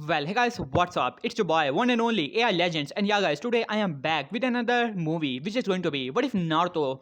Well, hey guys, what's up? It's your boy, one and only AI Legends, and yeah, guys, today I am back with another movie, which is going to be What If Naruto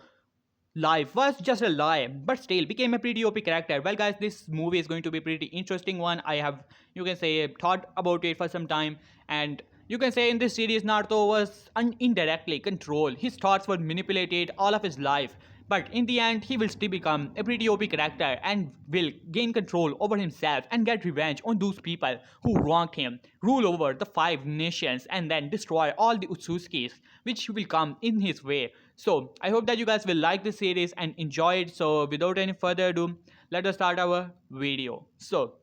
life was just a lie, but still became a pretty OP character. Well, guys, this movie is going to be pretty interesting one. I have, you can say, thought about it for some time, and you can say in this series, Naruto was indirectly controlled. His thoughts were manipulated all of his life. But in the end, he will still become a pretty OP character and will gain control over himself and get revenge on those people who wronged him, rule over the 5 nations, and then destroy all the Utsutskis which will come in his way. So I hope that you guys will like this series and enjoy it. So without any further ado, let us start our video. So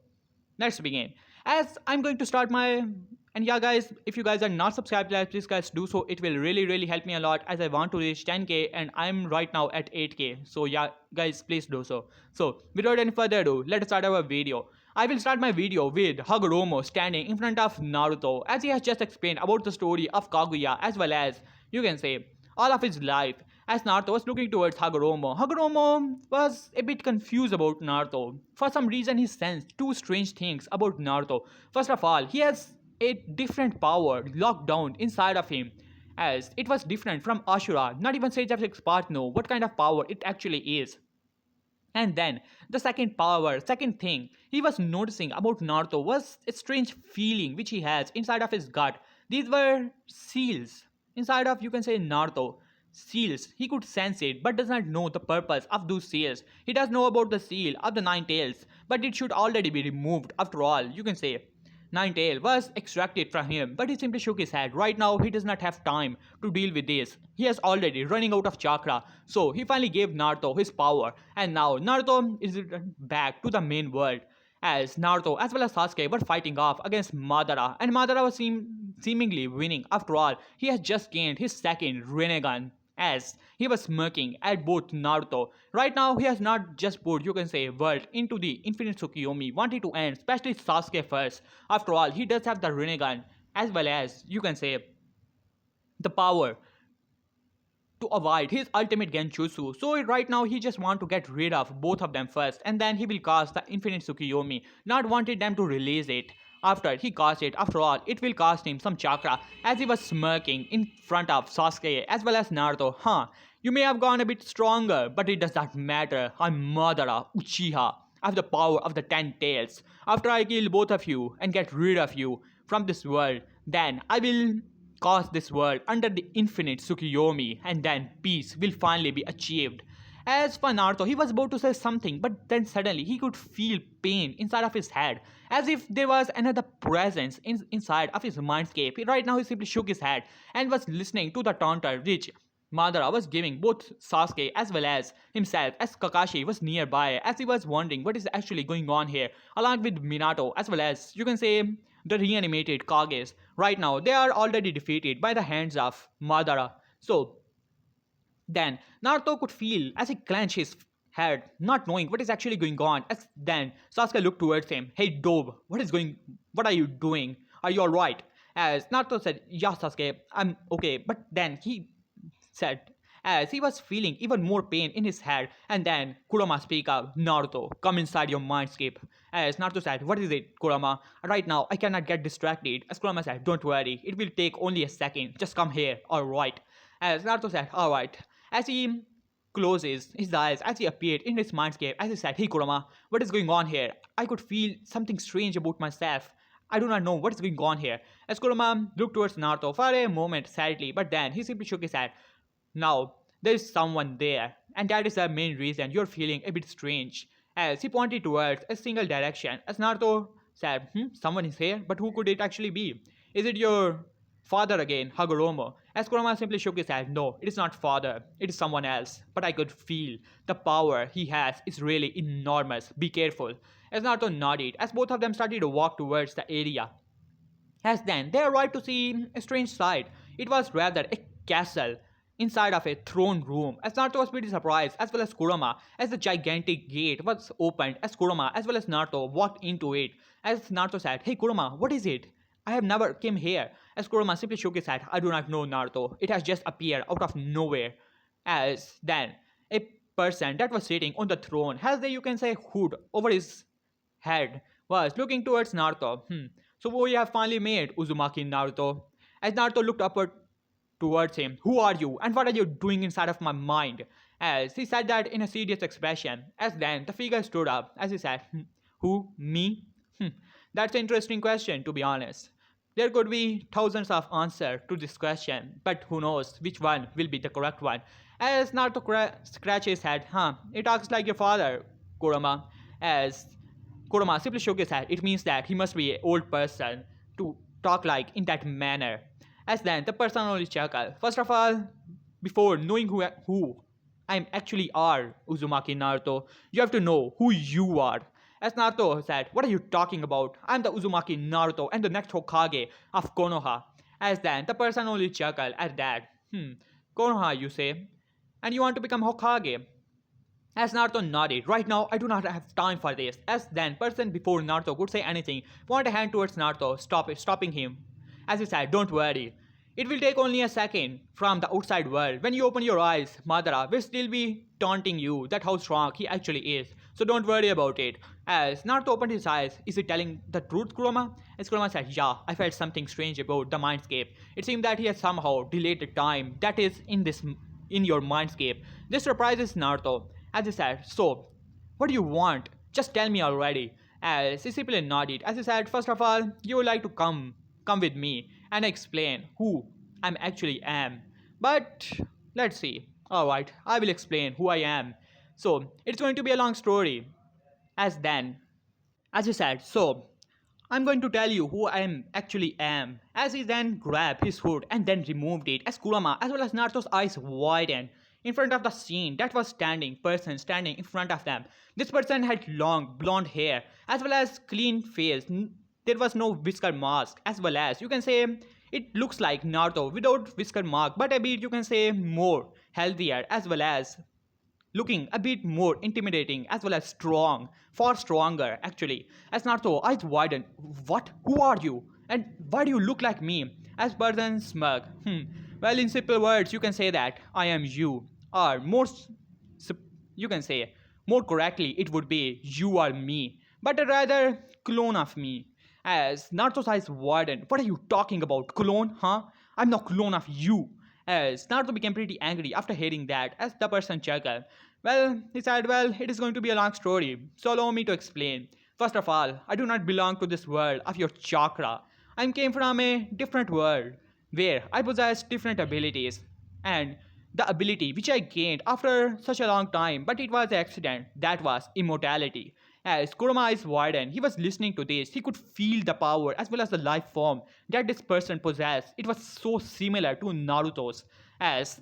let's begin. As I'm going to start my and yeah guys, if you guys are not subscribed yet, please guys do so. It will really help me a lot as I want to reach 10k and I'm right now at 8k. So yeah guys, please do so. So without any further ado, let's start our video. I will start my video with Hagoromo standing in front of Naruto as he has just explained about the story of Kaguya as well as, you can say, all of his life. As Naruto was looking towards Hagoromo, Hagoromo was a bit confused about Naruto. For some reason, he sensed two strange things about Naruto. First of all, he has a different power locked down inside of him, as it was different from Ashura. Not even Sage of Experts know what kind of power it actually is. And then, the second thing he was noticing about Naruto was a strange feeling which he has inside of his gut. These were seals inside of, you can say, Naruto. Seals. He could sense it, but does not know the purpose of those seals. He does know about the seal of the Nine Tails, but it should already be removed. After all, you can say Ninetail was extracted from him, but he simply shook his head. Right now, he does not have time to deal with this. He is already running out of chakra, so he finally gave Naruto his power, and now Naruto is back to the main world. As Naruto as well as Sasuke were fighting off against Madara, and Madara was seemingly winning. After all, he has just gained his second Rinnegan, as he was smirking at both Naruto. Right now, he has not just put, you can say, world into the Infinite Tsukuyomi, wanted to end, especially Sasuke first. After all, he does have the Rinnegan, as well as, you can say, the power to avoid his ultimate Genjutsu. So right now he just want to get rid of both of them first, and then he will cast the Infinite Tsukuyomi. Not wanted them to release it. After he cast it, after all, it will cost him some chakra, as he was smirking in front of Sasuke as well as Naruto. You may have gone a bit stronger, but it does not matter. I'm Madara Uchiha. I have the power of the 10 tails. After I kill both of you and get rid of you from this world, then I will cause this world under the infinite Tsukuyomi, and then peace will finally be achieved. As for Naruto, he was about to say something, but then suddenly he could feel pain inside of his head, as if there was another presence inside of his mindscape. Right now, he simply shook his head and was listening to the taunter which Madara was giving both Sasuke as well as himself, as Kakashi was nearby, as he was wondering what is actually going on here, along with Minato as well as, you can say, the reanimated Kages. Right now, they are already defeated by the hands of Madara. So, then Naruto could feel as he clenched his head, not knowing what is actually going on. As then Sasuke looked towards him. Hey Dobe, what are you doing? Are you alright? As Naruto said, yeah Sasuke, I'm okay. But then he said, as he was feeling even more pain in his head, and then Kurama speak up, Naruto, come inside your mindscape. As Naruto said, what is it, Kurama? Right now, I cannot get distracted. As Kurama said, don't worry, it will take only a second. Just come here, alright. As Naruto said, alright. As he closes his eyes, as he appeared in his mindscape, as he said, hey Kurama, what is going on here? I could feel something strange about myself. I do not know what is going on here. As Kurama looked towards Naruto for a moment sadly, but then he simply shook his head. Now, there is someone there, and that is the main reason you're feeling a bit strange. As he pointed towards a single direction, as Naruto said, someone is here, but who could it actually be? Is it your father again, Hagoromo? As Kurama simply shook his head, no, it is not father, it is someone else. But I could feel the power he has is really enormous, be careful. As Naruto nodded, as both of them started to walk towards the area. As then, they arrived to see a strange sight. It was rather a castle inside of a throne room, as Naruto was pretty surprised, as well as Kurama, as the gigantic gate was opened, as Kurama as well as Naruto walked into it. As Naruto said, hey Kurama, what is it? I have never came here. As Kurama simply shook his head, I do not know Naruto. It has just appeared out of nowhere. As then, a person that was sitting on the throne has the, you can say, hood over his head was looking towards Naruto. So we have finally made Uzumaki Naruto. As Naruto looked upward towards him, "Who are you and what are you doing inside of my mind?" As he said that in a serious expression. As then the figure stood up as he said, "Who? Me? That's an interesting question, to be honest. There could be thousands of answers to this question, but who knows which one will be the correct one." As Naruto scratched his head, he talks like your father, Kurama. As Kurama simply shook his head, it means that he must be an old person to talk like in that manner. As then the person only chuckled. "First of all, before knowing who I actually are, Uzumaki Naruto, you have to know who you are." As Naruto said, "What are you talking about? I'm the Uzumaki Naruto and the next Hokage of Konoha." As then the person only chuckled at that. Konoha, you say? And you want to become Hokage? As Naruto nodded, "Right now I do not have time for this." As then person before Naruto could say anything, pointed a hand towards Naruto, stopping him. As he said, "Don't worry. It will take only a second from the outside world. When you open your eyes, Madara will still be taunting you that how strong he actually is. So don't worry about it." As Naruto opened his eyes, "Is he telling the truth, Kurama?" As Kurama said, "Yeah, I felt something strange about the mindscape. It seemed that he has somehow delayed the time that is in your mindscape. This surprises Naruto." As he said, "So, what do you want? Just tell me already." As he simply nodded, as he said, "First of all, you would like to come with me and explain who I actually am. But let's see. Alright, I will explain who I am. So, it's going to be a long story." As then, as he said, "So, I'm going to tell you who I actually am." As he then grabbed his hood and then removed it, as Kurama as well as Naruto's eyes widened in front of the scene that was person standing in front of them. This person had long blonde hair as well as clean face. There was no whisker mask, as well as you can say it looks like Naruto without whisker mark, but a bit you can say more healthier as well as looking a bit more intimidating as well as strong, far stronger actually. As Naruto eyes widen, "What? Who are you? And why do you look like me?" As Burden smug, Well, in simple words, you can say that I am you, or you can say more correctly, it would be you are me, but a rather clone of me." As Naruto's eyes widen, "What are you talking about? Clone, huh? I'm no clone of you." As Naruto became pretty angry after hearing that, as the person chuckled. Well, he said, "Well, it is going to be a long story, so allow me to explain. First of all, I do not belong to this world of your chakra. I came from a different world where I possess different abilities. And the ability which I gained after such a long time, but it was an accident, that was immortality." As Kurama eyes widened, he was listening to this. He could feel the power as well as the life form that this person possessed. It was so similar to Naruto's. As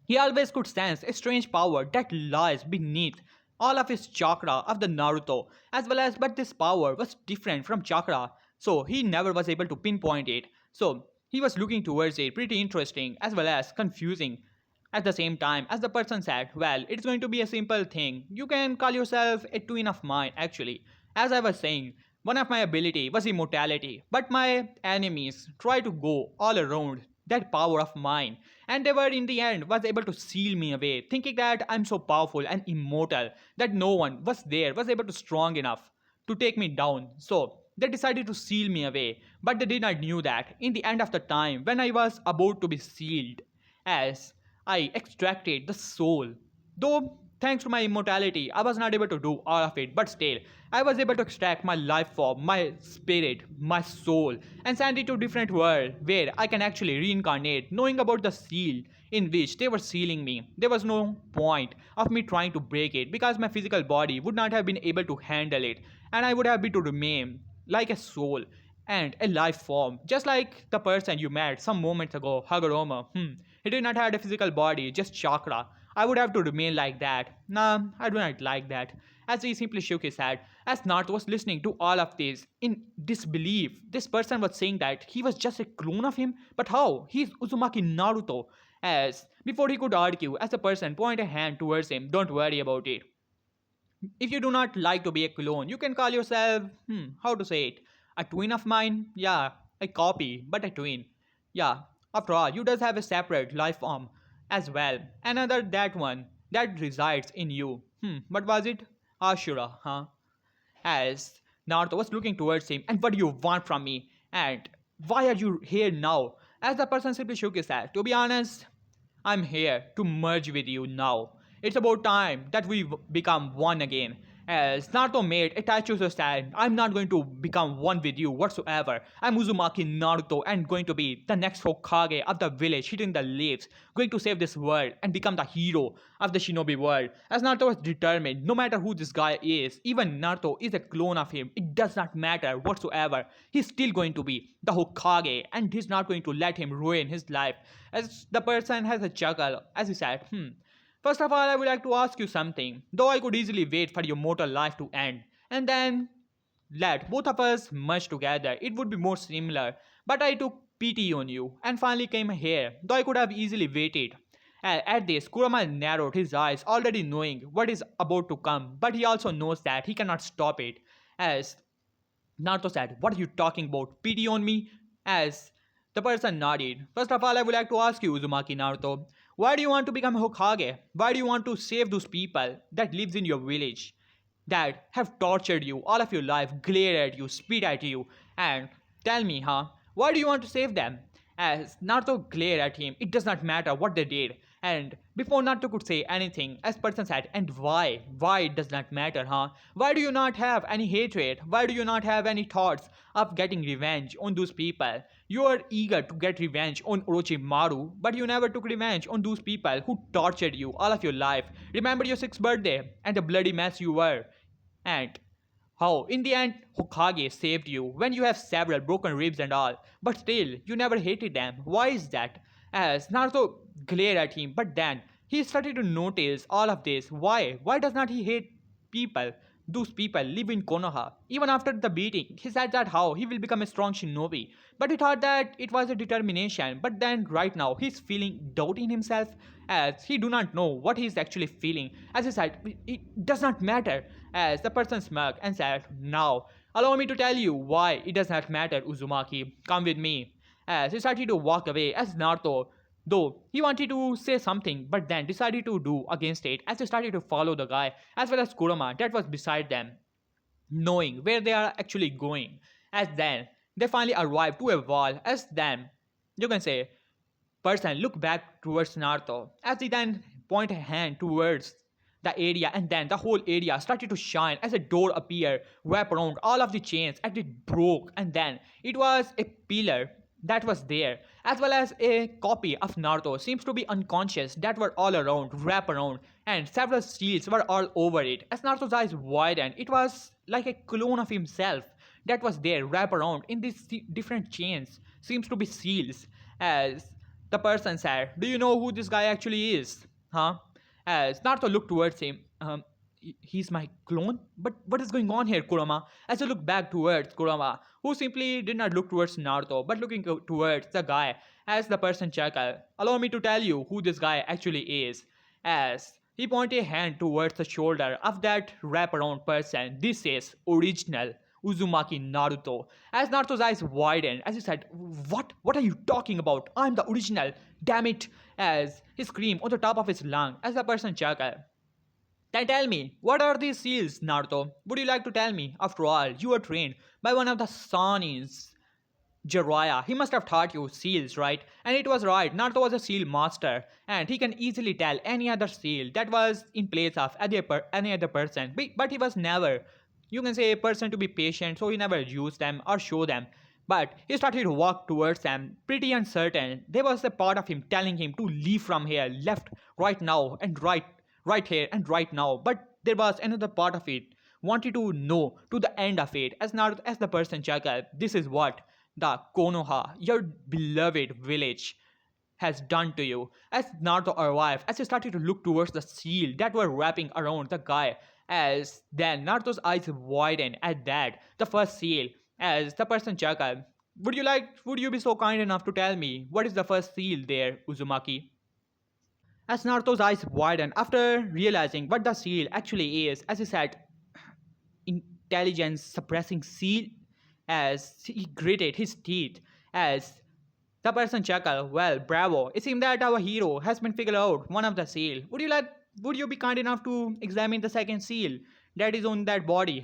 he always could sense a strange power that lies beneath all of his chakra of the Naruto, as well as but this power was different from chakra, so he never was able to pinpoint it. So he was looking towards it, pretty interesting as well as confusing. At the same time, as the person said, "Well, it's going to be a simple thing. You can call yourself a twin of mine, actually. As I was saying, one of my ability was immortality, but my enemies try to go all around that power of mine, and they were in the end was able to seal me away, thinking that I'm so powerful and immortal that no one was able to strong enough to take me down. So they decided to seal me away, but they did not knew that in the end of the time when I was about to be sealed, as I extracted the soul. Though thanks to my immortality, I was not able to do all of it, but still, I was able to extract my life form, my spirit, my soul, and send it to a different world where I can actually reincarnate, knowing about the seal in which they were sealing me. There was no point of me trying to break it because my physical body would not have been able to handle it, and I would have been to remain like a soul and a life form, just like the person you met some moments ago, Hagoromo. He did not have a physical body, just chakra. I would have to remain like that. Nah, I do not like that." As he simply shook his head, as Naruto was listening to all of this in disbelief. This person was saying that he was just a clone of him, but how? He's Uzumaki Naruto. As before he could argue, as the person pointed a hand towards him, "Don't worry about it. If you do not like to be a clone, you can call yourself, how to say it, a twin of mine? Yeah, a copy, but a twin. Yeah, after all, you does have a separate life form as well. Another that one that resides in you. What was it? Ashura, huh? As Naruto was looking towards him. And what do you want from me? And why are you here now? As the person simply shook his head. To be honest, I'm here to merge with you now. It's about time that we become one again. As Naruto made Itachi to stand, I'm not going to become one with you whatsoever. I'm Uzumaki Naruto and going to be the next Hokage of the village hitting the leaves, going to save this world and become the hero of the shinobi world. As Naruto was determined, no matter who this guy is, even Naruto is a clone of him, it does not matter whatsoever. He's still going to be the Hokage and he's not going to let him ruin his life. As the person has a chuckle, as he said, First of all, I would like to ask you something. Though I could easily wait for your mortal life to end, and then let both of us merge together, it would be more similar. But I took pity on you and finally came here, though I could have easily waited. At this, Kurama narrowed his eyes, already knowing what is about to come, but he also knows that he cannot stop it. As Naruto said, what are you talking about? Pity on me? As the person nodded. First of all, I would like to ask you, Uzumaki Naruto, why do you want to become Hokage? Why do you want to save those people that lives in your village? That have tortured you all of your life, glare at you, spit at you, and tell me, why do you want to save them? As Naruto glared at him, it does not matter what they did. And before Naruto could say anything, as person said, and why? Why it does not matter, Why do you not have any hatred? Why do you not have any thoughts of getting revenge on those people? You are eager to get revenge on Orochimaru, but you never took revenge on those people who tortured you all of your life. Remember your 6th birthday and the bloody mess you were. And how, in the end, Hokage saved you when you have several broken ribs and all, but still, you never hated them. Why is that? As Naruto glared at him, but then he started to notice all of this. Why? Why does not he hate people? Those people live in Konoha. Even after the beating, he said that how he will become a strong shinobi. But he thought that it was a determination. But then right now, he's feeling doubt in himself as he do not know what he is actually feeling. As he said, it does not matter. As the person smirked and said, now, allow me to tell you why it does not matter, Uzumaki. Come with me. As he started to walk away as Naruto, though he wanted to say something but then decided to do against it as he started to follow the guy as well as Kurama that was beside them, knowing where they are actually going. As then they finally arrived to a wall as then you can say person looked back towards Naruto as he then pointed a hand towards the area and then the whole area started to shine as a door appeared, wrap around all of the chains and it broke and then it was a pillar that was there as well as a copy of Naruto seems to be unconscious that were all around, wrap around and several seals were all over it. As Naruto's eyes widened, it was like a clone of himself that was there wrap around in these different chains seems to be seals. As the person said, do you know who this guy actually is? As Naruto looked towards him, he's my clone? But what is going on here, Kurama? As I look back towards Kurama, who simply did not look towards Naruto, but looking towards the guy, as the person chuckled, allow me to tell you who this guy actually is. As he pointed a hand towards the shoulder of that wraparound person. This is original Uzumaki Naruto. As Naruto's eyes widened, as he said, What? What are you talking about? I'm the original. Damn it! As he screamed on the top of his lung, as the person chuckled. Then tell me, what are these seals, Naruto? Would you like to tell me? After all, you were trained by one of the Sanins. Jiraiya, he must have taught you seals, right? And it was right, Naruto was a seal master, and he can easily tell any other seal that was in place of any other person. But he was never, you can say, a person to be patient, so he never used them or show them. But he started to walk towards them, pretty uncertain. There was a part of him telling him to leave from here, left, right now, and right here and right now. But there was another part of it wanted to know to the end of it. As the person chuckled, this is what the Konoha, your beloved village, has done to you. As Naruto arrived, as he started to look towards the seal that were wrapping around the guy, as then Naruto's eyes widened at that, the first seal, as the person chuckled. Would you be so kind enough to tell me what is the first seal there, Uzumaki? As Naruto's eyes widened after realizing what the seal actually is, as he said, intelligence suppressing seal, as he gritted his teeth, as the person chuckled, well, bravo. It seems that our hero has been figured out one of the seal. Would you be kind enough to examine the second seal that is on that body,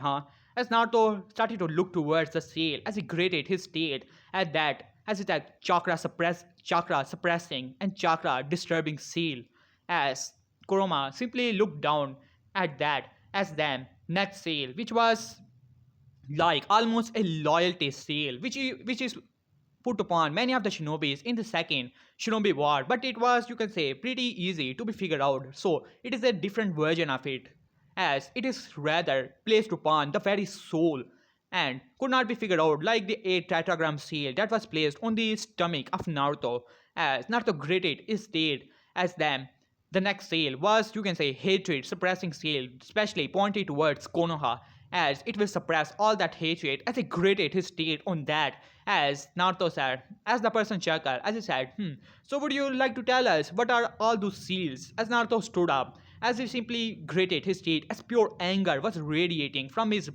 as Naruto started to look towards the sail as he graded his state at that as it had chakra suppressing and chakra disturbing seal as Kuroma simply looked down at that as then next sail which was like almost a loyalty seal which is put upon many of the shinobis in the second shinobi war, but it was, you can say, pretty easy to be figured out, so it is a different version of it as it is rather placed upon the very soul and could not be figured out like the 8 tetragram seal that was placed on the stomach of Naruto as Naruto graded his state as them. The next seal was, you can say, hatred suppressing seal, especially pointed towards Konoha, as it will suppress all that hatred as he graded his state on that. As Naruto said, as the person chuckled, as he said, so would you like to tell us what are all those seals? As Naruto stood up, as he simply graded his state, as pure anger was radiating from his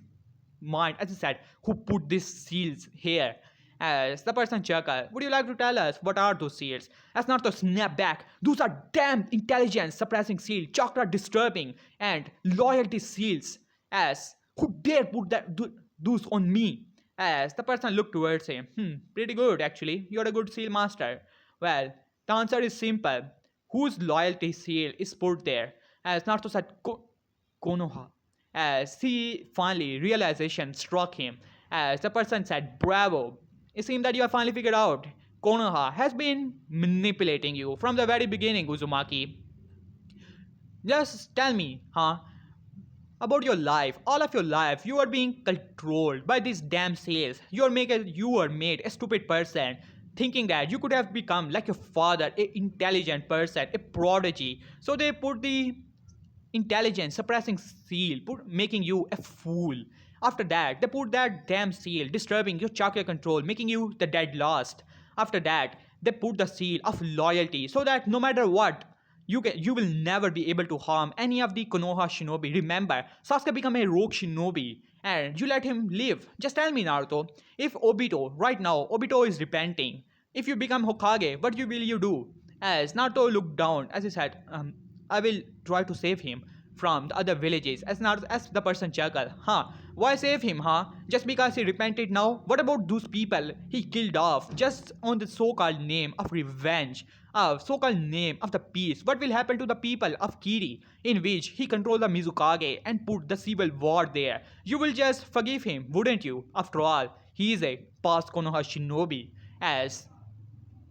mind, as he said, who put these seals here? As the person chuckled, would you like to tell us what are those seals? As Naruto snapped back, those are damn intelligence suppressing seals, chakra disturbing, and loyalty seals. As who dare put those on me? As the person looked towards him, pretty good actually, you're a good seal master. Well, the answer is simple. Whose loyalty seal is put there? As Naruto said, Konoha. As he finally realization struck him, as the person said, bravo. It seems that you have finally figured out. Konoha has been manipulating you from the very beginning, Uzumaki. Just tell me, about your life, all of your life, you are being controlled by these damn sales. You were made a stupid person, thinking that you could have become like your father, a intelligent person, a prodigy. So they put the intelligence suppressing seal, making you a fool. After that, they put that damn seal, disturbing your chakra control, making you the dead lost. After that, they put the seal of loyalty, so that no matter what, you will never be able to harm any of the Konoha shinobi. Remember, Sasuke became a rogue shinobi, and you let him live. Just tell me, Naruto, if Obito, right now, Obito is repenting, if you become Hokage, what will you do? As Naruto looked down, as he said, I will try to save him from the other villages. As the person chuckled, why save him, Just because he repented now? What about those people he killed off just on the so-called name of revenge, so-called name of the peace? What will happen to the people of Kiri, in which he controlled the Mizukage and put the civil war there? You will just forgive him, wouldn't you? After all, he is a past Konoha shinobi. As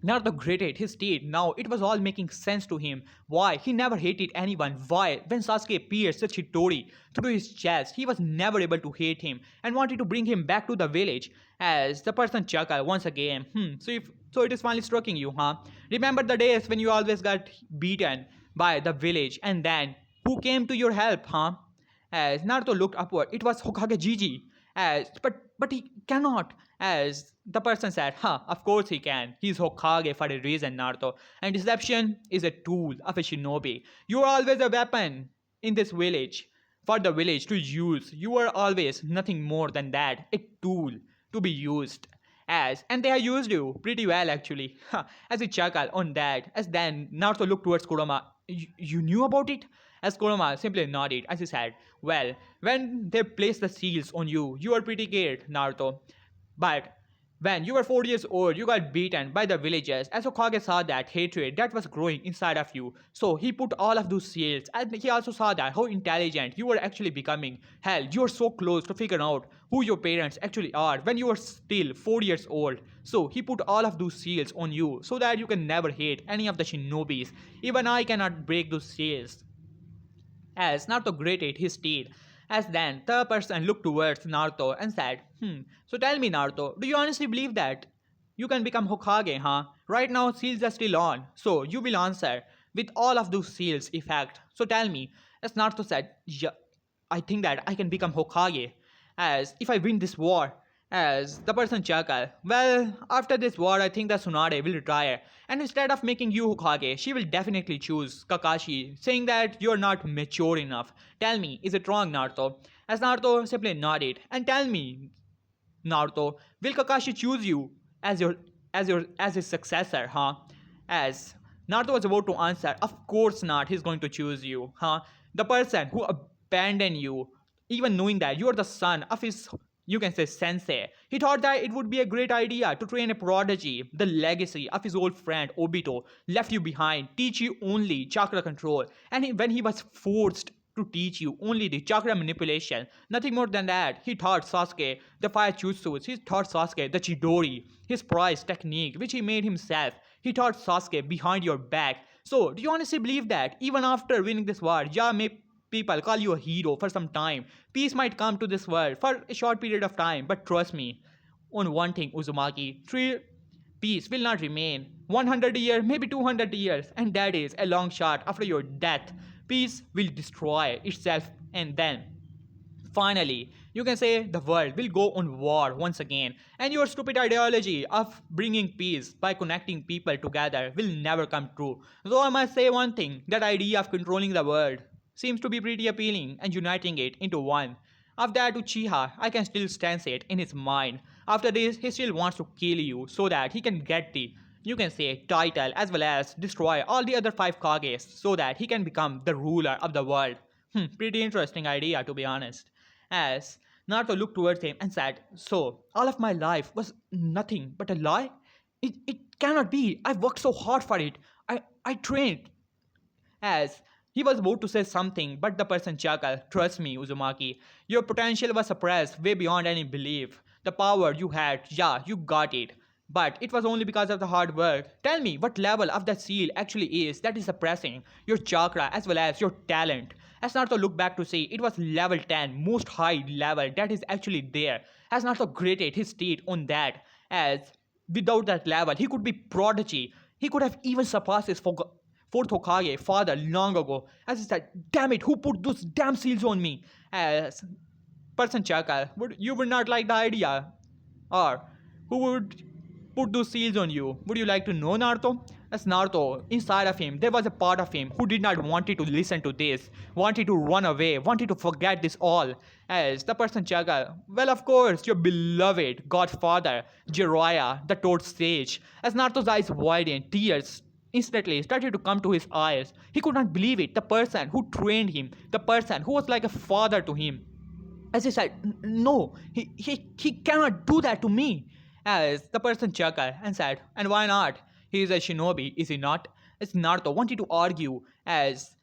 Naruto gritted his teeth. Now it was all making sense to him. Why he never hated anyone. Why, when Sasuke pierced Shitori through his chest, he was never able to hate him and wanted to bring him back to the village. As the person chuckled once again. So it is finally striking you, Remember the days when you always got beaten by the village, and then who came to your help, As Naruto looked upward, it was Hokage Jiji. As but he cannot. As the person said, of course he can. He's Hokage for a reason, Naruto. And deception is a tool of a shinobi. You are always a weapon in this village. For the village to use. You are always nothing more than that. A tool to be used. And they have used you pretty well actually. As he chuckled on that. As then Naruto looked towards Kuroma. You knew about it? As Kuroma simply nodded as he said, well, when they placed the seals on you, you were pretty scared, Naruto. But when you were 4 years old, you got beaten by the villagers. As Hokage saw that hatred that was growing inside of you, so he put all of those seals, and he also saw that how intelligent you were actually becoming. Hell, you were so close to figure out who your parents actually are when you were still 4 years old. So he put all of those seals on you so that you can never hate any of the shinobis. Even I cannot break those seals. As Naruto gritted his teeth, as then the person looked towards Naruto and said, so tell me, Naruto, do you honestly believe that you can become Hokage, Right now seals are still on, so you will answer with all of those seals effect. So tell me, as Naruto said, yeah, I think that I can become Hokage, as if I win this war. As the person chuckled, well, after this war, I think that Tsunade will retire, and instead of making you Hokage, she will definitely choose Kakashi, saying that you're not mature enough. Tell me, is it wrong, Naruto? As Naruto simply nodded, and tell me, Naruto, will Kakashi choose you as his successor, As Naruto was about to answer, of course not, he's going to choose you, The person who abandoned you even knowing that you are the son of his, you can say, sensei. He thought that it would be a great idea to train a prodigy. The legacy of his old friend Obito left you behind, teach you only chakra control. And when he was forced to teach you only the chakra manipulation, nothing more than that, he taught Sasuke the fire jutsus, he taught Sasuke the Chidori, his prize technique, which he made himself. He taught Sasuke behind your back. So, do you honestly believe that even after winning this war, yeah, may people call you a hero for some time, peace might come to this world for a short period of time, but trust me on one thing, Uzumaki, true peace will not remain 100 years, maybe 200 years, and that is a long shot after your death. Peace will destroy itself, and then finally, you can say the world will go on war once again, and your stupid ideology of bringing peace by connecting people together will never come true. Though I must say one thing, that idea of controlling the world seems to be pretty appealing and uniting it into one. Of that Uchiha, I can still sense it in his mind. After this, he still wants to kill you so that he can get the, you can say, title as well as destroy all the other five Kages so that he can become the ruler of the world. Pretty interesting idea to be honest. As Naruto looked towards him and said, "So, all of my life was nothing but a lie? It cannot be. I worked so hard for it. I trained." As he was about to say something, but the person chuckled. "Trust me, Uzumaki, your potential was suppressed way beyond any belief. The power you had, yeah, you got it. But it was only because of the hard work. Tell me what level of that seal actually is that is suppressing your chakra as well as your talent." As Naruto looked back to see, it was level 10, most high level that is actually there. As Naruto graded his state on that, as without that level, he could be prodigy. He could have even surpassed his fourth Hokage father long ago. As he said, "Damn it, who put those damn seals on me?" As person chuckle, you would not like the idea? Or who would put those seals on you? Would you like to know, Naruto? As Naruto, inside of him, there was a part of him who did not want to listen to this, wanted to run away, wanted to forget this all. As the person chuckled, "Well, of course, your beloved godfather, Jiraiya, the Toad Sage." As Naruto's eyes widened, tears instantly started to come to his eyes. He could not believe it. The person who trained him, the person who was like a father to him. As he said, "No, he cannot do that to me." As the person chuckled and said, "And why not? He is a shinobi, is he not?" As Naruto wanted to argue, as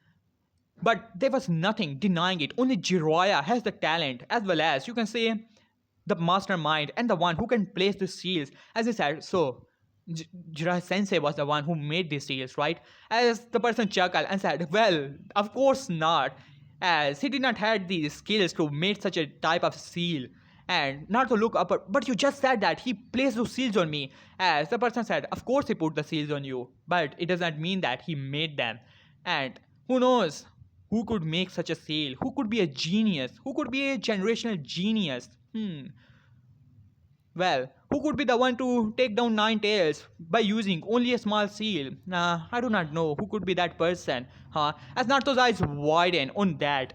but there was nothing denying it. Only Jiraiya has the talent, as well as, you can say, the mastermind and the one who can place the seals. As he said, "So, Jiraiya Sensei was the one who made these seals, right?" As the person chuckled and said, "Well, of course not, as he did not have the skills to make such a type of seal." And Naruto looked up, "But you just said that he placed those seals on me." As the person said, "Of course he put the seals on you, but it does not mean that he made them. And who knows who could make such a seal? Who could be a genius? Who could be a generational genius? Well, who could be the one to take down nine tails by using only a small seal? I do not know who could be that person." As Naruto's eyes widen on that.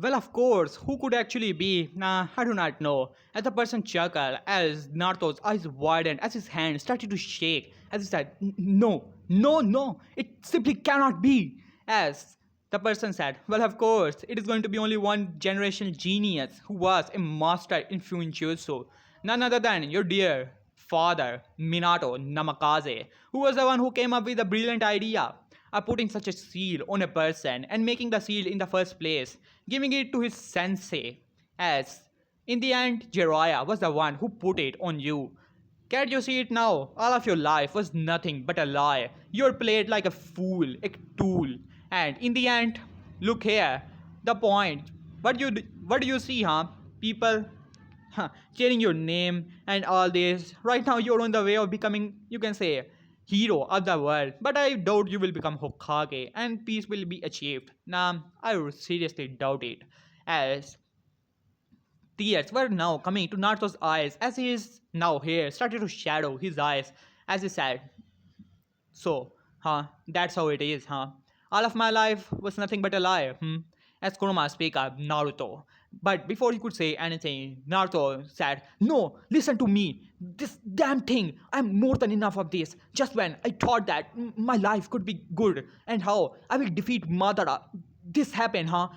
"Well, of course, who could actually be? I do not know." As the person chuckled, as Naruto's eyes widened, as his hand started to shake, as he said, "No, no, no, it simply cannot be." As the person said, "Well, of course, it is going to be only one generational genius who was a master in Fuinjutsu. None other than your dear father, Minato Namikaze, who was the one who came up with the brilliant idea of putting such a seal on a person and making the seal in the first place, giving it to his sensei. As in the end, Jiraiya was the one who put it on you. Can't you see it now? All of your life was nothing but a lie. You're played like a fool, a tool. And in the end, look here, the point. What do you see, huh? People cheering your name and all this. Right now, you're on the way of becoming, you can say, hero of the world. But I doubt you will become Hokage and peace will be achieved. Nah, I seriously doubt it. As tears were now coming to Naruto's eyes as his now hair started to shadow his eyes as he said, "So, that's how it is, huh? All of my life was nothing but a lie, As Kurama speak up, Naruto. But before he could say anything, Naruto said, "No, listen to me. This damn thing, I'm more than enough of this. Just when I thought that my life could be good and how I will defeat Madara, this happened, huh?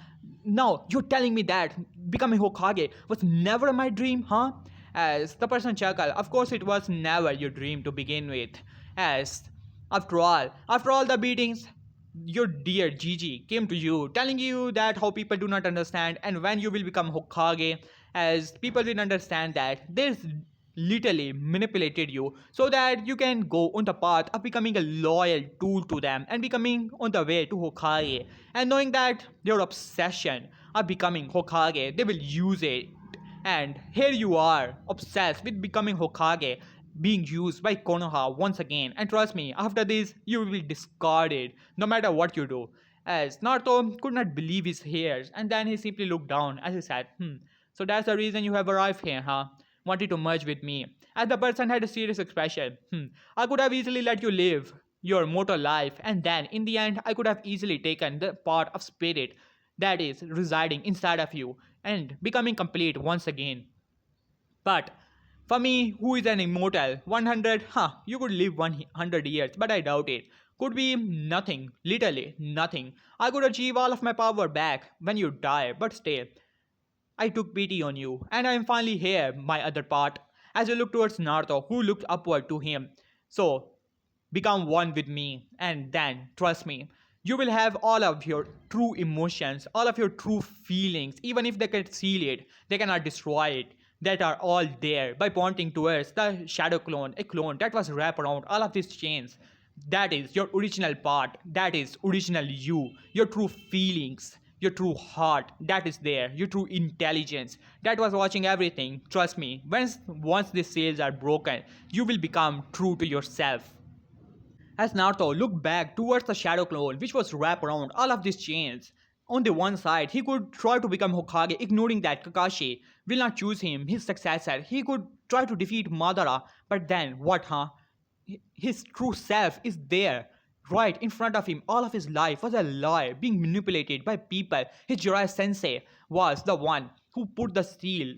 Now you're telling me that becoming Hokage was never my dream, huh? As the person chuckled, of course it was never your dream to begin with. As after all the beatings, your dear Gigi came to you, telling you that how people do not understand, and when you will become Hokage, as people will understand that there's literally manipulated you so that you can go on the path of becoming a loyal tool to them and becoming on the way to Hokage. And knowing that your obsession of becoming Hokage, they will use it. And here you are, obsessed with becoming Hokage, being used by Konoha once again. And trust me, after this, you will be discarded no matter what you do. As Naruto could not believe his ears, and then he simply looked down as he said, so that's the reason you have arrived here, huh? Wanted to merge with me. As the person had a serious expression, I could have easily let you live your mortal life, and then in the end, I could have easily taken the part of spirit that is residing inside of you and becoming complete once again. But for me, who is an immortal, 100, you could live 100 years, but I doubt it. Could be nothing, literally nothing. I could achieve all of my power back when you die, but still, I took pity on you, and I am finally here, my other part. As you look towards Naruto, who looked upward to him. So, become one with me, and then, trust me, you will have all of your true emotions, all of your true feelings, even if they can seal it, they cannot destroy it. That are all there by pointing towards the shadow clone, a clone that was wrapped around all of these chains. That is your original part, that is original you, your true feelings, your true heart, that is there, your true intelligence, that was watching everything. Trust me, once these seals are broken, you will become true to yourself. As Naruto looked back towards the shadow clone which was wrapped around all of these chains, on the one side he could try to become Hokage, ignoring that Kakashi will not choose him, his successor. He could try to defeat Madara, but then what, huh? His true self is there, right in front of him. All of his life was a lie, being manipulated by people. His Jiraiya sensei was the one who put the seal,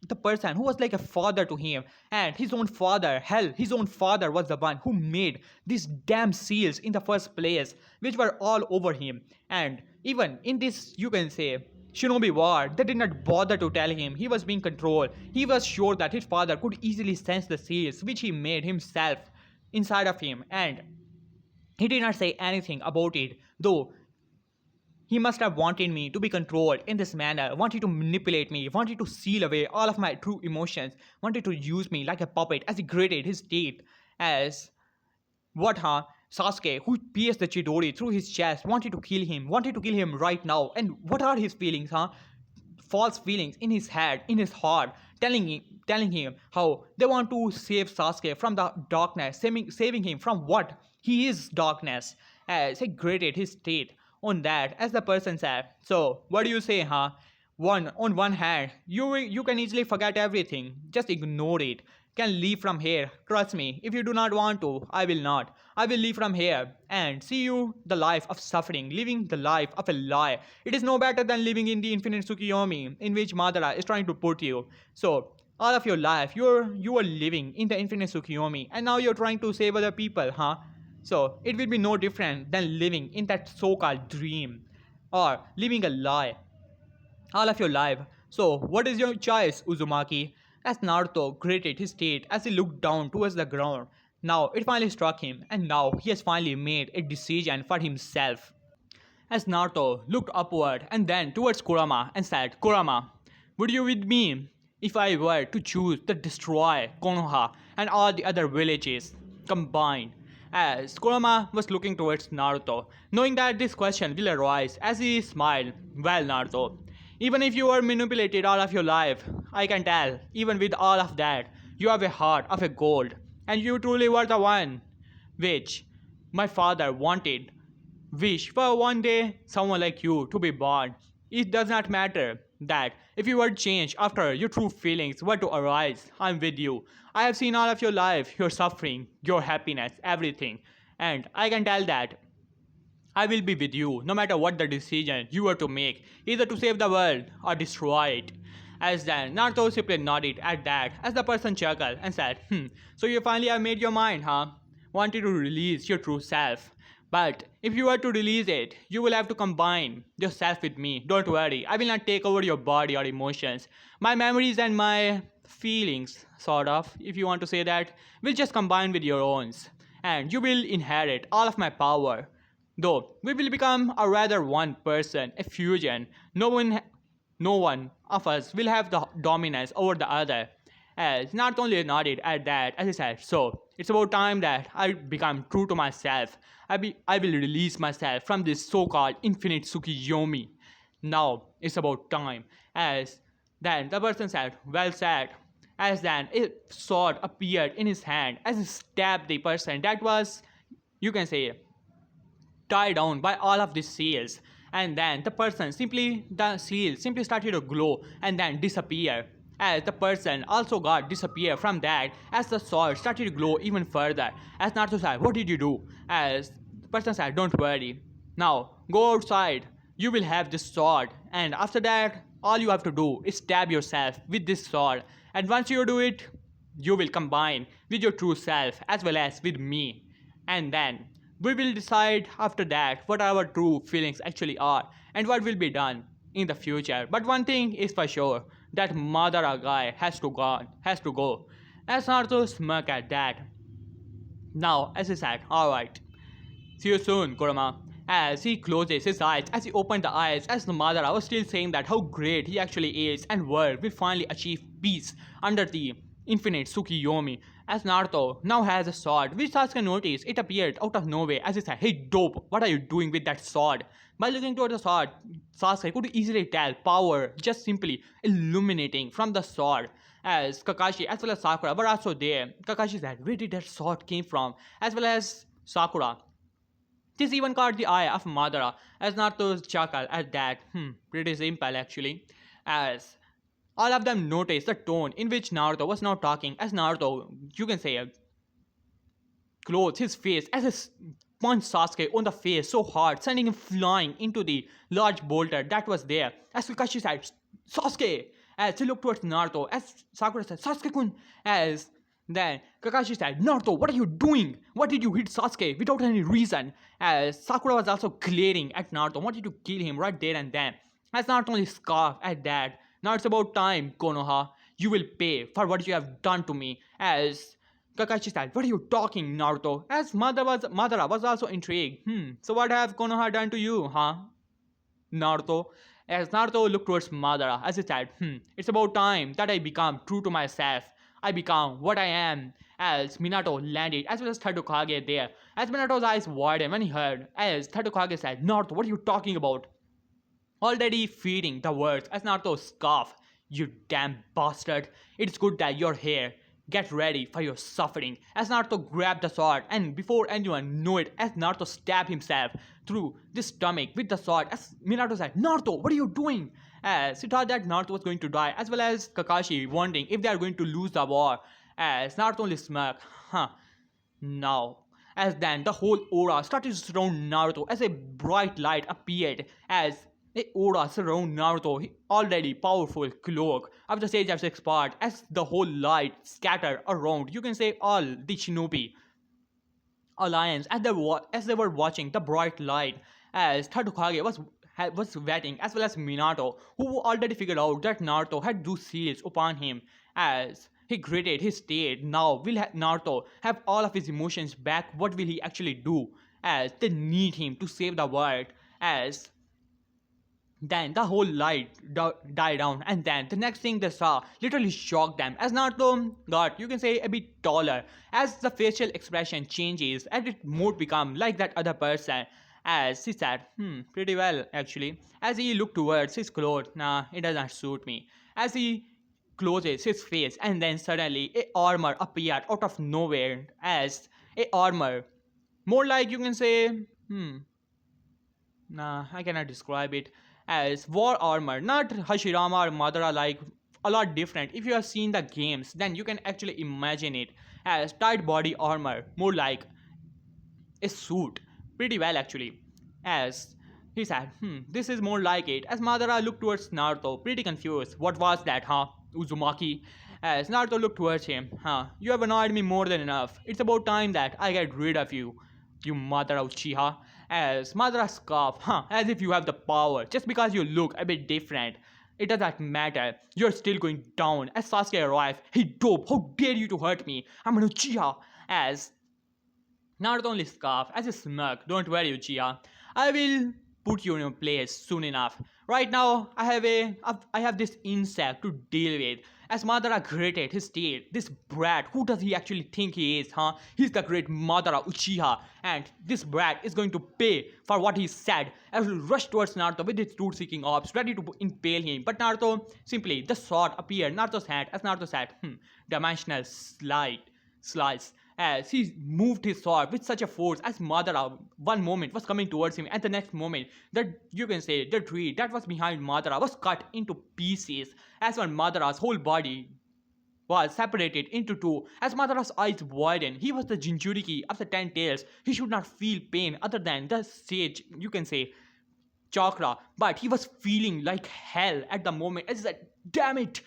the person who was like a father to him, and his own father, hell, his own father was the one who made these damn seals in the first place, which were all over him. And even in this, you can say, Shinobi War, they did not bother to tell him he was being controlled. He was sure that his father could easily sense the seals which he made himself inside of him, and he did not say anything about it, though he must have wanted me to be controlled in this manner, wanted to manipulate me, wanted to seal away all of my true emotions, wanted to use me like a puppet as he gritted his teeth. As what, huh? Sasuke, who pierced the Chidori through his chest, wanted to kill him right now. And what are his feelings, huh? False feelings in his head, in his heart, telling him how they want to save Sasuke from the darkness, saving him from what? He is darkness. As he gritted his teeth on that, as the person said, so what do you say, huh? On one hand, you can easily forget everything, just ignore it, can leave from here. Trust me, if you do not want to, I will not. I will leave from here and see you the life of suffering, living the life of a lie. It is no better than living in the infinite Tsukiyomi in which Madara is trying to put you. So, all of your life, you are living in the infinite Tsukiyomi, and now you're trying to save other people, huh? So, it will be no different than living in that so-called dream or living a lie all of your life. So, what is your choice, Uzumaki? As Naruto gritted his teeth as he looked down towards the ground. Now it finally struck him, and now he has finally made a decision for himself. As Naruto looked upward and then towards Kurama and said, Kurama, would you with me if I were to choose to destroy Konoha and all the other villages combined? As Kurama was looking towards Naruto, knowing that this question will arise, as he smiled, well, Naruto, even if you were manipulated all of your life, I can tell, even with all of that, you have a heart of a gold, and you truly were the one which my father wanted. Wish for one day someone like you to be born. It does not matter that if you were changed after your true feelings were to arise, I'm with you. I have seen all of your life, your suffering, your happiness, everything, and I can tell that I will be with you no matter what the decision you were to make, either to save the world or destroy it. As then, Naruto simply nodded at that as the person chuckled and said, so you finally have made your mind, huh? Wanted to release your true self. But if you were to release it, you will have to combine yourself with me. Don't worry, I will not take over your body or emotions. My memories and my feelings, sort of, if you want to say that, will just combine with your own. And you will inherit all of my power. Though we will become a rather one person, a fusion. No one of us will have the dominance over the other. As not only nodded at that, as I said, so it's about time that I become true to myself. I will release myself from this so-called infinite Tsukiyomi. Now it's about time. As then the person said, well said. As then a sword appeared in his hand as he stabbed the person that was, you can say, tied down by all of these seals. And then the seal simply started to glow and then disappear. As the person also got disappear from that, as the sword started to glow even further. As Naruto said, what did you do? As the person said, don't worry. Now go outside. You will have this sword, and after that, all you have to do is stab yourself with this sword. And once you do it, you will combine with your true self as well as with me. And then we will decide after that what our true feelings actually are and what will be done in the future. But one thing is for sure, that Madara guy has to go. As Naruto smirk at that. Now, as he said, alright. See you soon, Kurama. As he closes his eyes, as he opened the eyes, as the Madara was still saying that how great he actually is and world will finally achieve peace under the infinite Tsukiyomi. As Naruto now has a sword, which Sasuke noticed, it appeared out of nowhere as he said, hey dope, what are you doing with that sword? By looking toward the sword, Sasuke could easily tell power just simply illuminating from the sword. As Kakashi as well as Sakura were also there, Kakashi said, where did that sword came from? As well as Sakura. This even caught the eye of Madara as Naruto's chuckle at that. Pretty simple actually. As all of them noticed the tone in which Naruto was now talking, as Naruto, you can say, closed his face as he punched Sasuke on the face so hard, sending him flying into the large boulder that was there. As Kakashi said, Sasuke! As he looked towards Naruto, as Sakura said, Sasuke-kun! As then Kakashi said, Naruto, what are you doing? Why did you hit Sasuke without any reason? As Sakura was also glaring at Naruto, wanted to kill him right there and then. As Naruto only scoffed at that. Now it's about time, Konoha. You will pay for what you have done to me. As Kakashi said, what are you talking, Naruto? As Madara was also intrigued. So what have Konoha done to you, huh? Naruto. As Naruto looked towards Madara, as he said, it's about time that I become true to myself. I become what I am. As Minato landed, as well as Tadokage there. As Minato's eyes widened when he heard, as Tadokage said, Naruto, what are you talking about? Already feeding the words as Naruto scoffed. You damn bastard. It's good that you're here. Get ready for your suffering. As Naruto grabbed the sword, and before anyone knew it, as Naruto stabbed himself through the stomach with the sword, as Minato said, Naruto, what are you doing? As he thought that Naruto was going to die, as well as Kakashi wondering if they are going to lose the war. As Naruto only smirked, now. As then the whole aura started to surround Naruto as a bright light appeared as a aura surround Naruto, already powerful cloak of the Sage of Six Part as the whole light scattered around, you can say all the shinobi alliance as they were watching the bright light as Tadokage was waiting as well as Minato who already figured out that Naruto had those seals upon him as he gritted his teeth. Now will Naruto have all of his emotions back? What will he actually do as they need him to save the world? As then the whole light died down, and then the next thing they saw literally shocked them as Naruto got, you can say, a bit taller as the facial expression changes and it mood become like that other person. As he said, pretty well actually. As he looked towards his clothes, nah, it does not suit me. As he closes his face, and then suddenly a armor appeared out of nowhere as a armor, more like you can say, nah, I cannot describe it as war armor, not Hashirama or Madara like a lot different. If you have seen the games, then you can actually imagine it as tight body armor, more like a suit. Pretty well actually. As he said, this is more like it. As Madara looked towards Naruto, pretty confused. What was that, huh? Uzumaki? As Naruto looked towards him, you have annoyed me more than enough. It's about time that I get rid of you, you Madara Uchiha. as Madara scoff, as if you have the power just because you look a bit different. It doesn't matter. You're still going down. As Sasuke arrives, hey dope, how dare you to hurt me? I'm an Uchiha. As Naruto only scoff as a smirk. Don't worry, Uchiha. I will put you in your place soon enough. Right now, I have this insect to deal with. As Madara gritted his teeth, this brat, who does he actually think he is, huh? He's the great Madara Uchiha, and this brat is going to pay for what he said. As he rushed towards Naruto with his truth-seeking orbs, ready to impale him. But Naruto simply, the sword appeared in Naruto's hand as Naruto said, dimensional slice as he moved his sword with such a force as Madara one moment was coming towards him and the next moment that you can say the tree that was behind Madara was cut into pieces as when Madara's whole body was separated into two. As Madara's eyes widened, he was the Jinchuriki of the 10 tails. He should not feel pain other than the sage, you can say, chakra, but he was feeling like hell at the moment. As he said, damn it,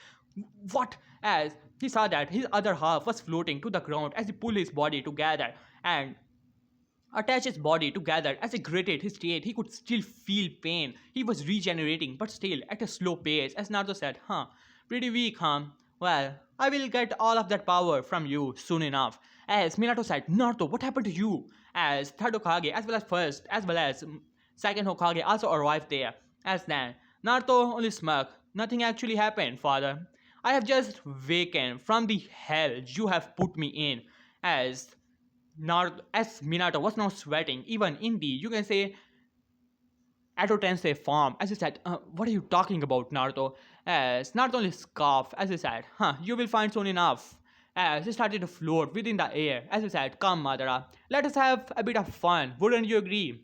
what? As he saw that his other half was floating to the ground as he pulled his body together and attached his body together. As he gritted his teeth, he could still feel pain. He was regenerating, but still at a slow pace. As Naruto said, pretty weak, huh? Well, I will get all of that power from you soon enough. As Minato said, Naruto, what happened to you? As third Hokage, as well as first, as well as second Hokage also arrived there. As then, Naruto only smirked. Nothing actually happened, father. I have just wakened from the hell you have put me in. As as Minato was now sweating, even in the, you can say, Edo Tensei farm, as he said, what are you talking about, Naruto? As Naruto only scoffed, as he said, you will find soon enough. As he started to float within the air, as he said, come Madara, let us have a bit of fun, wouldn't you agree?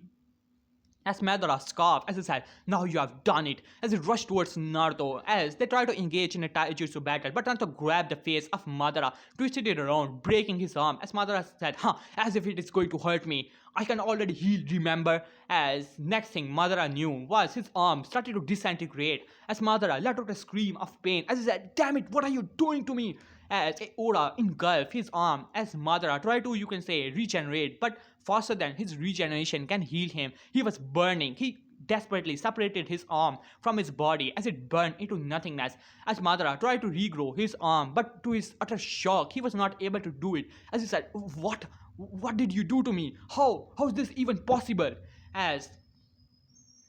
As Madara scoffed as he said, now you have done it, as he rushed towards Naruto as they tried to engage in a taijutsu battle, but Naruto grabbed the face of Madara, twisted it around, breaking his arm, as Madara said, as if it is going to hurt me. I can already heal, remember? As next thing Madara knew was his arm started to disintegrate, as Madara let out a scream of pain, as he said, damn it, what are you doing to me? As a aura engulfed his arm as Madara tried to, you can say, regenerate, but faster than his regeneration can heal him. He was burning. He desperately separated his arm from his body as it burned into nothingness. As Madara tried to regrow his arm, but to his utter shock, he was not able to do it. As he said, what? What did you do to me? How? How is this even possible? As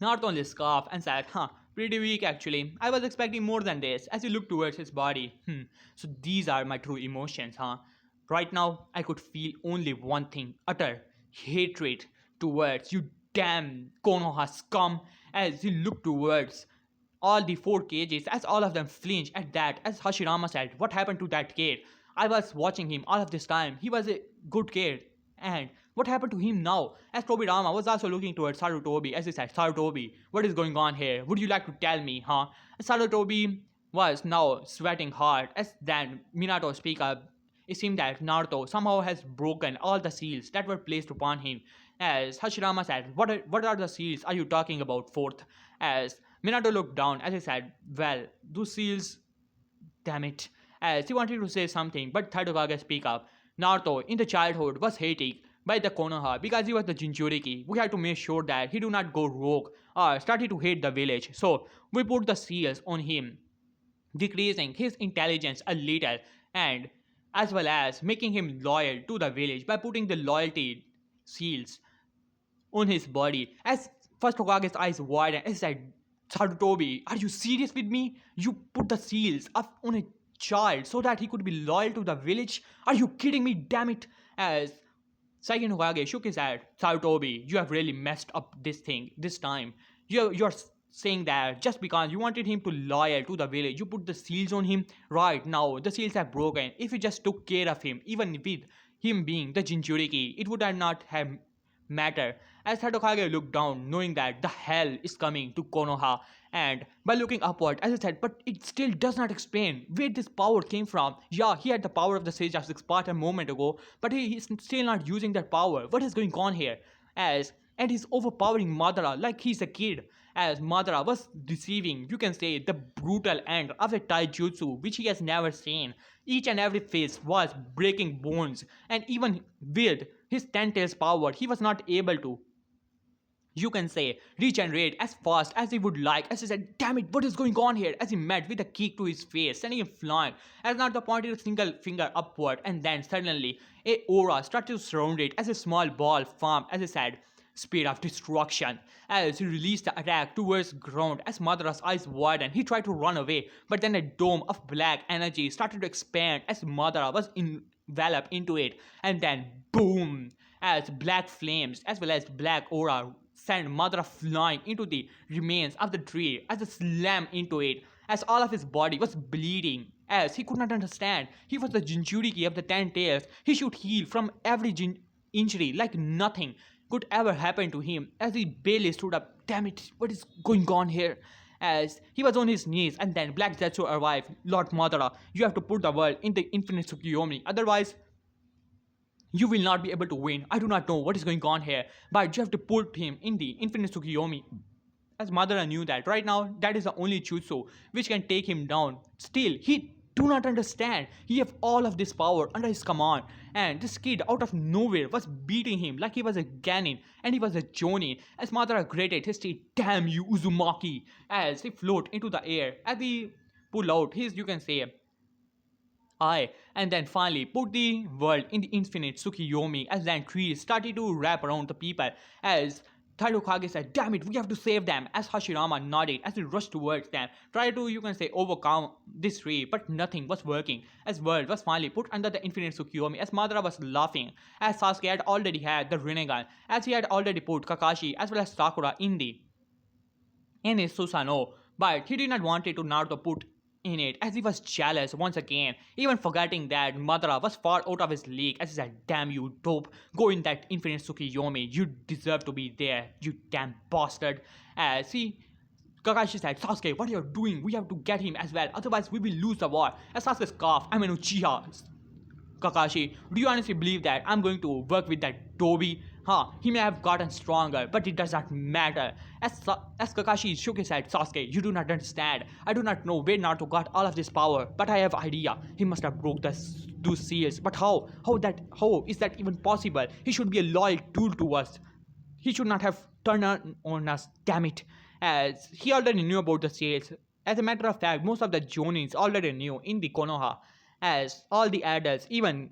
Naruto only scoffed and said, pretty weak actually. I was expecting more than this as he looked towards his body. So these are my true emotions, huh? Right now, I could feel only one thing, utter hatred towards you damn Konoha scum as he looked towards all the four cages as all of them flinched at that as Hashirama said, what happened to that kid? I was watching him all of this time. He was a good kid. And what happened to him now? As Tobirama was also looking towards Sarutobi as he said, Sarutobi, what is going on here? Would you like to tell me, huh? Sarutobi was now sweating hard as then Minato speak up. It seemed that Naruto somehow has broken all the seals that were placed upon him. As Hashirama said, what are the seals are you talking about, fourth? As Minato looked down as he said, well, those seals, damn it. As he wanted to say something, but Tadokage speak up. Naruto in the childhood was hated by the Konoha because he was the Jinchuriki. We had to make sure that he do not go rogue or started to hate the village. So we put the seals on him, decreasing his intelligence a little and as well as making him loyal to the village by putting the loyalty seals on his body. As first Hokage's eyes widened and said, Sarutobi, are you serious with me? You put the seals up on a child so that he could be loyal to the village? Are you kidding me? Damn it! As second Hokage shook his head, Sarutobi, you have really messed up this thing this time. You're saying that just because you wanted him to loyal to the village, you put the seals on him. Right now, the seals are broken. If you just took care of him, even with him being the Jinchuriki, it would have not have matter. As Hatokage looked down, knowing that the hell is coming to Konoha, and by looking upward, as I said, but it still does not explain where this power came from. Yeah, he had the power of the Sage of Sparta a moment ago, but he's still not using that power. What is going on here? And he's overpowering Madara like he's a kid. As Madara was receiving, you can say, the brutal end of a taijutsu which he has never seen. Each and every phase was breaking bones, and even with his 10 tails power, he was not able to you can say, regenerate as fast as he would like. As he said, damn it, what is going on here? As he met with a kick to his face, sending him flying. As Naruto pointed a single finger upward, and then suddenly a aura started to surround it as a small ball formed, as he said, speed of destruction. As he released the attack towards ground, as Madara's eyes widened, he tried to run away, but then a dome of black energy started to expand as Madara was enveloped into it, and then boom! As black flames as well as black aura sent Madara flying into the remains of the tree as a slam into it, as all of his body was bleeding. As he could not understand, he was the Jinchuriki of the Ten Tails. He should heal from every injury like nothing could ever happen to him. As he barely stood up, damn it, what is going on here? As he was on his knees, and then Black Zetsu arrived. Lord Madara, you have to put the world in the infinite Tsukuyomi, otherwise you will not be able to win. I do not know what is going on here, but you have to put him in the infinite Tsukuyomi. As Madara knew that right now that is the only jutsu which can take him down. Still, he do not understand. He have all of this power under his command, and this kid out of nowhere was beating him like he was a Ganin and he was a Jonin. As Madara grated his teeth, damn you Uzumaki, as he float into the air. As he pull out his, you can say, eye, and then finally put the world in the infinite Tsukiyomi. As then trees started to wrap around the people, as Third Hokage said, damn it, we have to save them. As Hashirama nodded as he rushed towards them, tried to, you can say, overcome this tree, but nothing was working. As world was finally put under the infinite Tsukiyomi, as Madara was laughing, as Sasuke had already had the Rinnegan, as he had already put Kakashi as well as Sakura in his Susanoo, but he did not want it to Naruto put in it, as he was jealous once again, even forgetting that Madara was far out of his league. As he said, damn you dope, go in that infinite Tsukiyomi, you deserve to be there, you damn bastard. As Kakashi said, Sasuke, what are you doing? We have to get him as well, otherwise we will lose the war. As Sasuke scoffed, I'm an Uchiha. Kakashi, do you honestly believe that I'm going to work with that Toby? He may have gotten stronger, but it does not matter. As Kakashi shook his head, Sasuke, you do not understand. I do not know where Naruto got all of this power, but I have idea. He must have broke those seals. But how? How is that even possible? He should be a loyal tool to us. He should not have turned on us, damn it. As he already knew about the seals. As a matter of fact, most of the Jonins already knew in the Konoha. As all the adults, even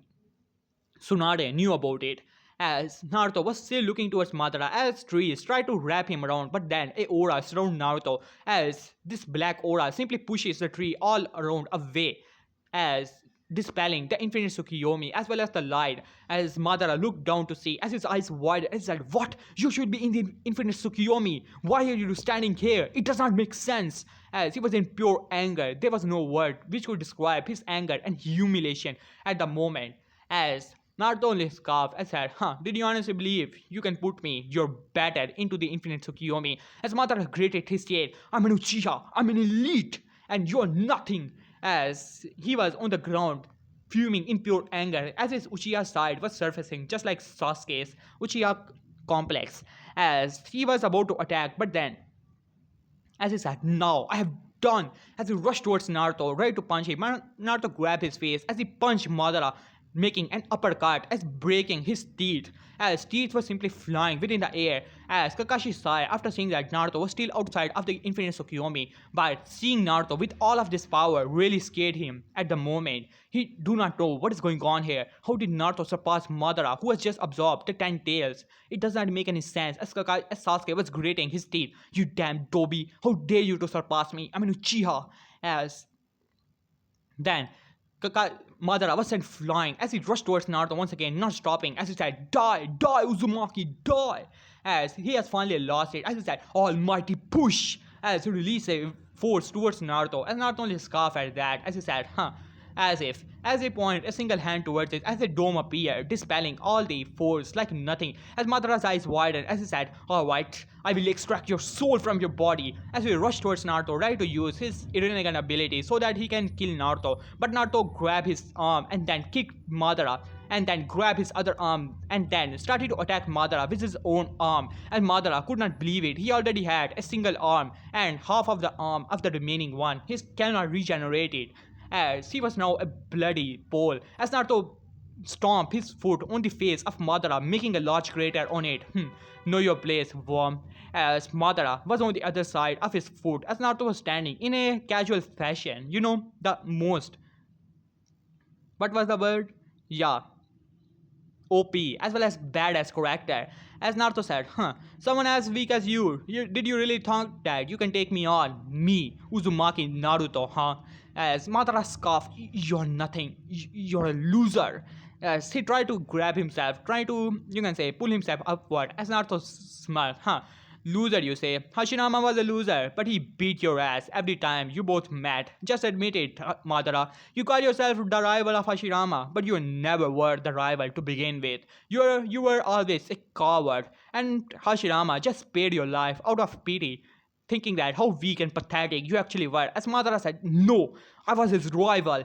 Tsunade knew about it. As Naruto was still looking towards Madara, as trees tried to wrap him around, but then a aura surrounded Naruto, as this black aura simply pushes the tree all around away, as dispelling the infinite Tsukiyomi as well as the light. As Madara looked down to see, as his eyes widened, and said, what? You should be in the infinite Tsukiyomi. Why are you standing here? It does not make sense. As he was in pure anger, there was no word which could describe his anger and humiliation at the moment. As Naruto only scoffed and said, did you honestly believe you can put me, your battered, into the infinite Tsukiyomi? As Madara grated his teeth, I'm an Uchiha, I'm an elite, and you're nothing. As he was on the ground, fuming in pure anger, as his Uchiha side was surfacing just like Sasuke's Uchiha complex. As he was about to attack, but then, as he said, now I have done. As he rushed towards Naruto, ready to punch him, Naruto grabbed his face as he punched Madara, making an uppercut as breaking his teeth, as teeth were simply flying within the air. As Kakashi sighed after seeing that Naruto was still outside of the infinite Tsukiyomi, but seeing Naruto with all of this power really scared him at the moment. He do not know what is going on here. How did Naruto surpass Madara, who has just absorbed the 10 tails? It does not make any sense. As Sasuke was grating his teeth, you damn Toby, how dare you to surpass me? I'm an Uchiha. As then Madara was sent flying as he rushed towards Naruto once again, not stopping, as he said, die, die Uzumaki, die! As he has finally lost it, as he said, almighty push! As he released a force towards Naruto, as Naruto only scoffed at that, as he said, as he pointed a single hand towards it, as a dome appeared, dispelling all the force like nothing, as Madara's eyes widened, as he said, alright, I will extract your soul from your body, as he rushed towards Naruto, ready to use his Rinnegan ability so that he can kill Naruto, but Naruto grabbed his arm and then kicked Madara, and then grabbed his other arm and then started to attack Madara with his own arm, and Madara could not believe it. He already had a single arm, and half of the arm of the remaining one, he cannot regenerate it, as he was now a bloody pole. As Naruto stomp his foot on the face of Madara, making a large crater on it. Know your place, worm. As Madara was on the other side of his foot, as Naruto was standing in a casual fashion. You know, the most. What was the word? Yeah, OP as well as badass character. As Naruto said, someone as weak as you, did you really think that you can take me on? Me, Uzumaki Naruto, huh? As Madara scoffed, you're nothing, you're a loser. As he tried to grab himself, trying to, you can say, pull himself upward. As Naruto smiled, loser, you say. Hashirama was a loser, but he beat your ass every time you both met. Just admit it, Madara. You call yourself the rival of Hashirama, but you never were the rival to begin with. You were always a coward, and Hashirama just spared your life out of pity, thinking that how weak and pathetic you actually were. As Madara said, no, I was his rival.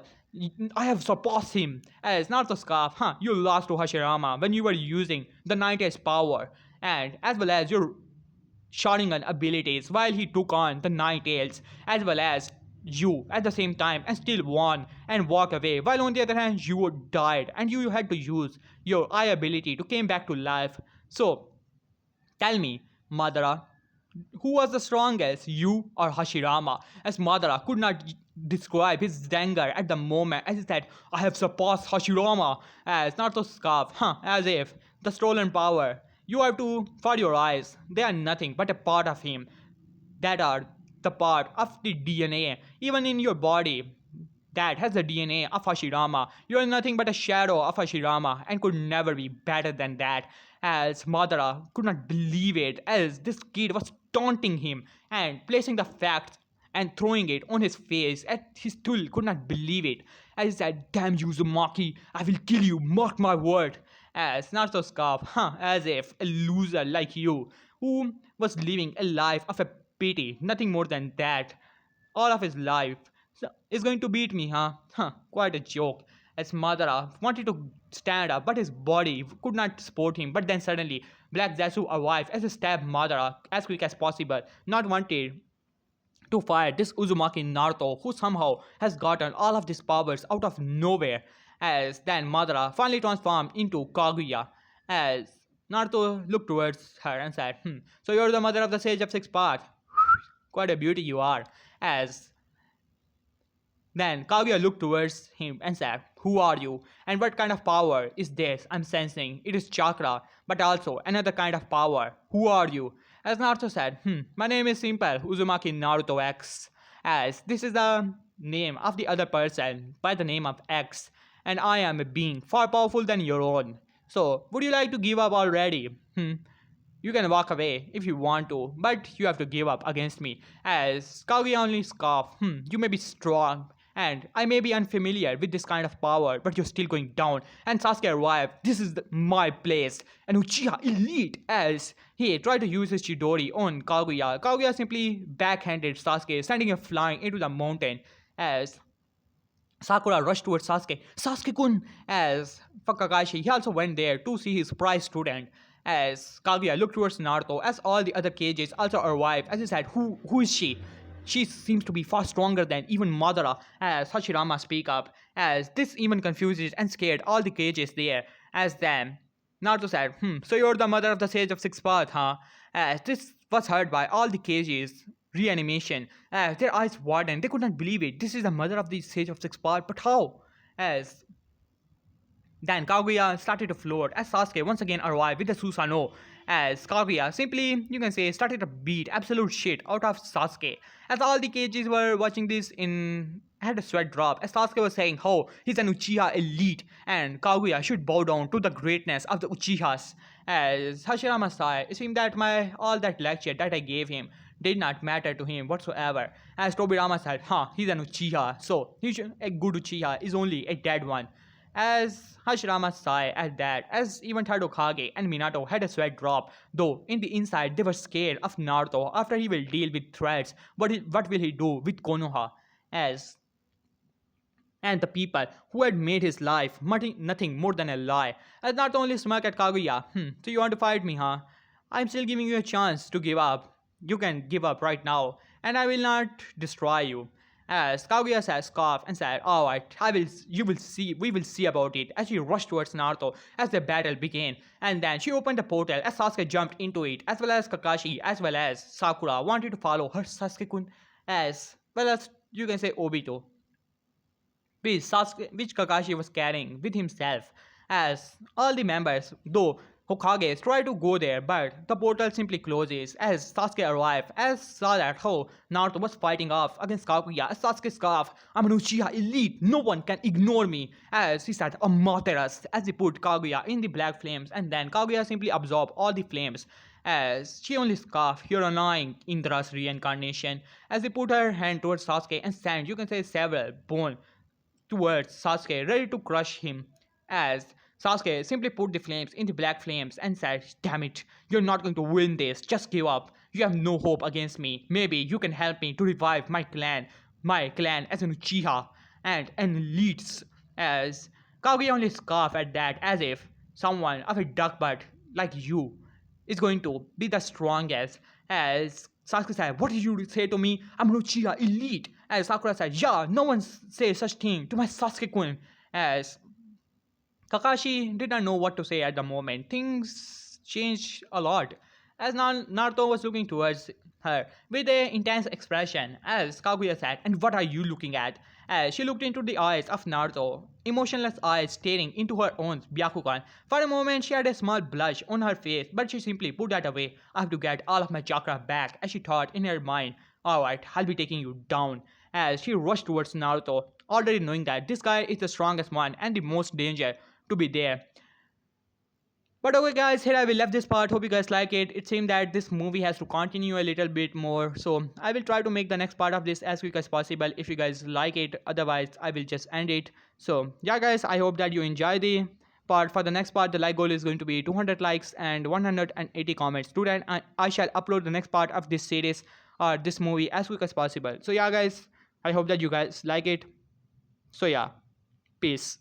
I have surpassed him. As Naruto scoffed, you lost to Hashirama when you were using the Night Edge power, and as well as your Sharingan abilities while he took on the Nine Tails as well as you at the same time and still won and walked away, while on the other hand you died and you had to use your eye ability to came back to life. So tell me, Madara, who was the strongest, you or Hashirama? As Madara could not describe his anger at the moment as he said, I have surpassed Hashirama. As Naruto scoffed, as if the stolen power. You have to, for your eyes, they are nothing but a part of him. That are the part of the DNA, even in your body that has the DNA of Hashirama. You are nothing but a shadow of Hashirama and could never be better than that. As Madara could not believe it, as this kid was taunting him and placing the facts and throwing it on his face, and he still could not believe it. As he said, damn you, Uzumaki, I will kill you, mark my word. As Naruto scoffed, as if a loser like you, who was living a life of a pity, nothing more than that, all of his life, is going to beat me, huh? Quite a joke. As Madara wanted to stand up, but his body could not support him. But then suddenly, Black Zetsu arrived as he stabbed Madara as quick as possible, not wanted to fight this Uzumaki Naruto, who somehow has gotten all of these powers out of nowhere. As then Madara finally transformed into Kaguya. As Naruto looked towards her and said, so you're the mother of the Sage of Six Paths. Quite a beauty you are. As then Kaguya looked towards him and said, who are you? And what kind of power is this I'm sensing? It is chakra, but also another kind of power. Who are you? As Naruto said, my name is simple, Uzumaki Naruto X. As this is the name of the other person by the name of X, and I am a being far powerful than your own. So, would you like to give up already? You can walk away if you want to, but you have to give up against me. As Kaguya only scoffed, you may be strong, and I may be unfamiliar with this kind of power, but you're still going down. And Sasuke arrived. This is my place. And Uchiha Elite, as he tried to use his Chidori on Kaguya. Kaguya simply backhanded Sasuke, sending him flying into the mountain. As Sakura rushed towards Sasuke. Sasuke-kun! As for Kakashi, he also went there to see his prize student. As Kaguya looked towards Naruto, as all the other cages also arrived, as he said, who is she? She seems to be far stronger than even Madara, as Hashirama speak up, as this even confuses and scared all the cages there. As then, Naruto said, so you're the mother of the Sage of Six Paths, huh? As this was heard by all the cages, reanimation, as their eyes widened, they could not believe it. This is the mother of the Sage of Six Paths, but how? As then Kaguya started to float as Sasuke once again arrived with the Susanoo. As Kaguya simply, you can say, started to beat absolute shit out of Sasuke. As all the cages were watching this had a sweat drop as Sasuke was saying, oh, he's an Uchiha elite and Kaguya should bow down to the greatness of the Uchihas. As Hashirama sighed, it seemed that all that lecture that I gave him did not matter to him whatsoever. As Tobirama said, he's an Uchiha, so a good Uchiha is only a dead one. As Hashirama sighed at that, as even Tadokage and Minato had a sweat drop, though in the inside they were scared of Naruto after he will deal with threats. What will he do with Konoha? And the people who had made his life nothing more than a lie. As Naruto only smirked at Kaguya, so you want to fight me, huh? I'm still giving you a chance to give up. You can give up right now, and I will not destroy you. As Kaguya said scoff and said, alright, we will see about it, as she rushed towards Naruto as the battle began. And then she opened the portal as Sasuke jumped into it, as well as Kakashi, as well as Sakura wanted to follow her Sasuke-kun, as well as you can say Obito, which Kakashi was carrying with himself, as all the members, though Hokages, try to go there, but the portal simply closes as Sasuke arrived, as saw that how Naruto was fighting off against Kaguya, as Sasuke scoffed, I'm an Uchiha elite, no one can ignore me, as he said, Amaterasu, as he put Kaguya in the black flames, and then Kaguya simply absorbed all the flames, as she only scoffed, you're annoying Indra's reincarnation, as he put her hand towards Sasuke and sent, you can say, several bone towards Sasuke, ready to crush him. As Sasuke simply put the flames in the black flames and said, damn it, you're not going to win this, just give up. You have no hope against me. Maybe you can help me to revive my clan as an Uchiha and an elites. As Kaguya only scoffed at that as if someone of a duck butt like you is going to be the strongest. As Sasuke said, what did you say to me? I'm an Uchiha elite. As Sakura said, yeah, no one says such thing to my Sasuke-kun. As Kakashi did not know what to say at the moment. Things changed a lot. As Naruto was looking towards her with an intense expression, as Kaguya said, and what are you looking at? As she looked into the eyes of Naruto, emotionless eyes staring into her own Byakugan. For a moment, she had a small blush on her face, but she simply put that away. I have to get all of my chakra back, as she thought in her mind. Alright, I'll be taking you down. As she rushed towards Naruto, already knowing that this guy is the strongest one and the most danger to be there. But okay guys, here I will left this part. Hope you guys like it. It seemed that this movie has to continue a little bit more. So I will try to make the next part of this as quick as possible if you guys like it. Otherwise, I will just end it. So yeah guys, I hope that you enjoy the part. For the next part, the like goal is going to be 200 likes and 180 comments. To that, I shall upload the next part of this series or this movie as quick as possible. So yeah guys, I hope that you guys like it. So yeah, peace.